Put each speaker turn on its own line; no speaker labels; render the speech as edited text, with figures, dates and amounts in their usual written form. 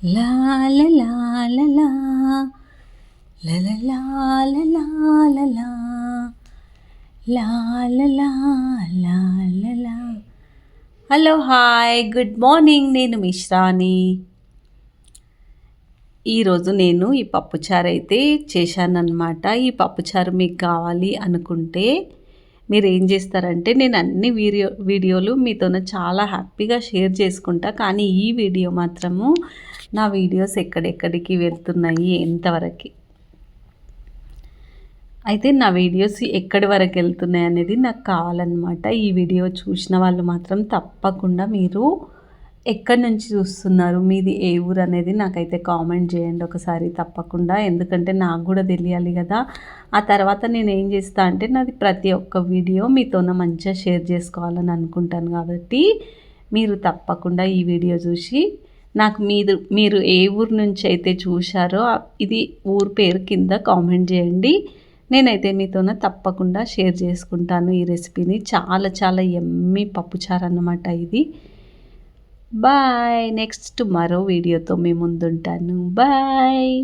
లా లా లా లా లా లా లా లా లా లా లా లా లా లా లా లా లా లా. Hello hi good morning, నేను మిశ్రాని. ఈరోజు నేను ఈ పప్పుచారు అయితే చేశానన్నమాట. ఈ పప్పుచారు మీకు కావాలి అనుకుంటే మీరు ఏం చేస్తారంటే, నేను అన్ని వీడియోలు మీతోనే చాలా హ్యాపీగా షేర్ చేసుకుంటా. కానీ ఈ వీడియో మాత్రము నా వీడియోస్ ఎక్కడెక్కడికి వెళ్తున్నాయి, ఎంతవరకు అయితే నా వీడియోస్ ఎక్కడి వరకు వెళ్తున్నాయి అనేది నాకు కావాలన్నమాట. ఈ వీడియో చూసిన వాళ్ళు మాత్రం తప్పకుండా మీరు ఎక్కడి నుంచి చూస్తున్నారు, మీది ఏ ఊరు అనేది నాకైతే కామెంట్ చేయండి ఒకసారి తప్పకుండా. ఎందుకంటే నాకు కూడా తెలియాలి కదా. ఆ తర్వాత నేను ఏం చేస్తా అంటే, నాది ప్రతి ఒక్క వీడియో మీతోన మంచిగా షేర్ చేసుకోవాలని అనుకుంటాను. కాబట్టి మీరు తప్పకుండా ఈ వీడియో చూసి నాకు మీరు ఏ ఊరు నుంచి అయితే చూశారో ఇది ఊరు పేరు కింద కామెంట్ చేయండి. నేనైతే మీతోన తప్పకుండా షేర్ చేసుకుంటాను ఈ రెసిపీని. చాలా చాలా యమ్మీ పప్పుచారు అన్నమాట ఇది. బాయ్. నెక్స్ట్ మరో వీడియోతో మీ ముందుంటాను. బాయ్.